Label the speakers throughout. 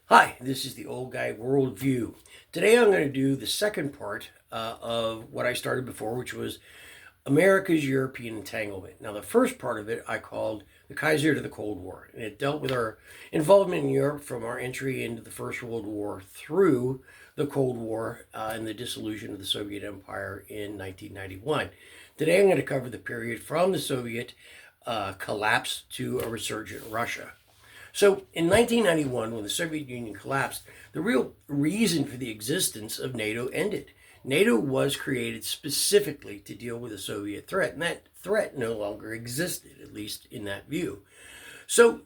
Speaker 1: Hi, this is the Old Guy Worldview. Today I'm going to do the second part of what I started before, which was America's European entanglement. Now, the first part of it I called the Kaiser to the Cold War, and it dealt with our involvement in Europe from our entry into the First World War through the Cold War and the dissolution of the Soviet Empire in 1991. Today I'm going to cover the period from the Soviet collapse to a resurgent Russia. So in 1991, when the Soviet Union collapsed, the real reason for the existence of NATO ended. NATO was created specifically to deal with the Soviet threat, and that threat no longer existed, at least in that view. So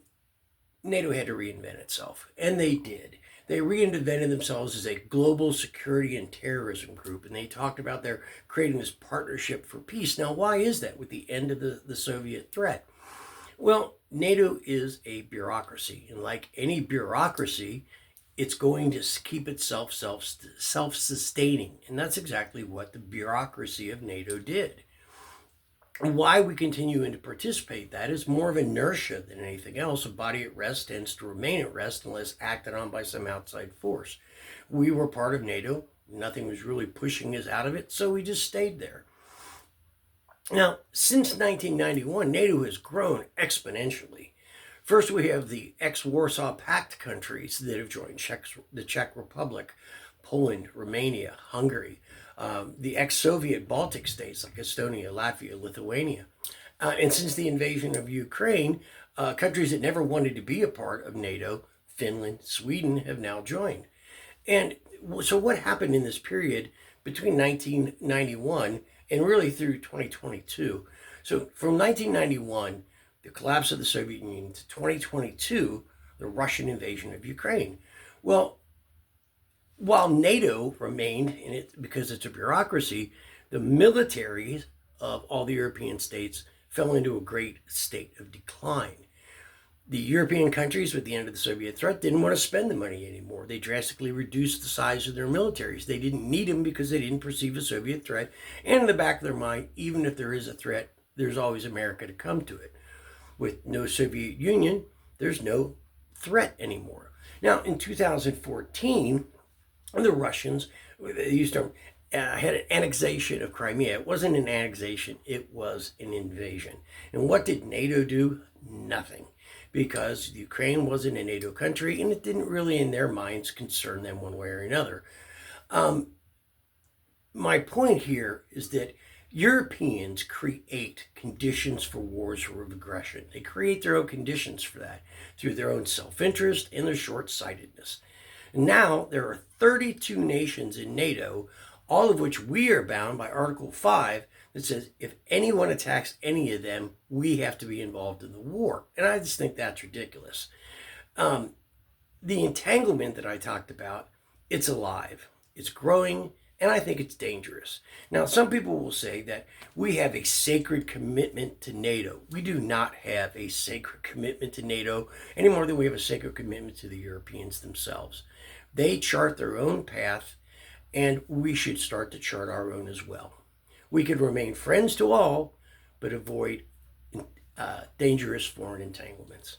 Speaker 1: NATO had to reinvent itself, and they did. They reinvented themselves as a global security and terrorism group, and they talked about their creating this partnership for peace. Now, why is that with the end of the Soviet threat? Well, NATO is a bureaucracy, and like any bureaucracy, it's going to keep itself self-sustaining, and that's exactly what the bureaucracy of NATO did. Why we continue to participate that is more of inertia than anything else. A body at rest tends to remain at rest unless acted on by some outside force. We were part of NATO. Nothing was really pushing us out of it, so we just stayed there. Now, since 1991, NATO has grown exponentially. First, we have the ex-Warsaw Pact countries that have joined: the Czech Republic, Poland, Romania, Hungary, the ex-Soviet Baltic states like Estonia, Latvia, Lithuania. And since the invasion of Ukraine, countries that never wanted to be a part of NATO, Finland, Sweden, have now joined. And so what happened in this period between 1991 and really through 2022? So from 1991, the collapse of the Soviet Union, to 2022, the Russian invasion of Ukraine. Well, while NATO remained in it because it's a bureaucracy, the militaries of all the European states fell into a great state of decline. The European countries, with the end of the Soviet threat, didn't want to spend the money anymore. They drastically reduced the size of their militaries. They didn't need them because they didn't perceive a Soviet threat. And in the back of their mind, even if there is a threat, there's always America to come to it. With no Soviet Union, there's no threat anymore. Now, in 2014, the Russians used to had an annexation of Crimea. It wasn't an annexation, it was an invasion. And what did NATO do? Nothing. Because Ukraine wasn't a NATO country, and it didn't really, in their minds, concern them one way or another. My point here is that Europeans create conditions for wars of aggression. They create their own conditions for that through their own self-interest and their short-sightedness. Now, there are 32 nations in NATO, all of which we are bound by Article 5, that says if anyone attacks any of them, we have to be involved in the war. And I just think that's ridiculous. The entanglement that I talked about, it's alive, it's growing, and I think it's dangerous. Now, some people will say that we have a sacred commitment to NATO. We do not have a sacred commitment to NATO any more than we have a sacred commitment to the Europeans themselves. They chart their own path, and we should start to chart our own as well. We could remain friends to all, but avoid dangerous foreign entanglements.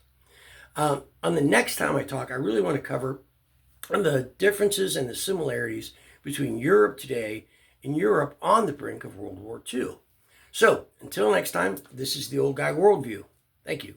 Speaker 1: On the next time I talk, I really want to cover the differences and the similarities between Europe today and Europe on the brink of World War II. So, until next time, this is the Old Guy Worldview. Thank you.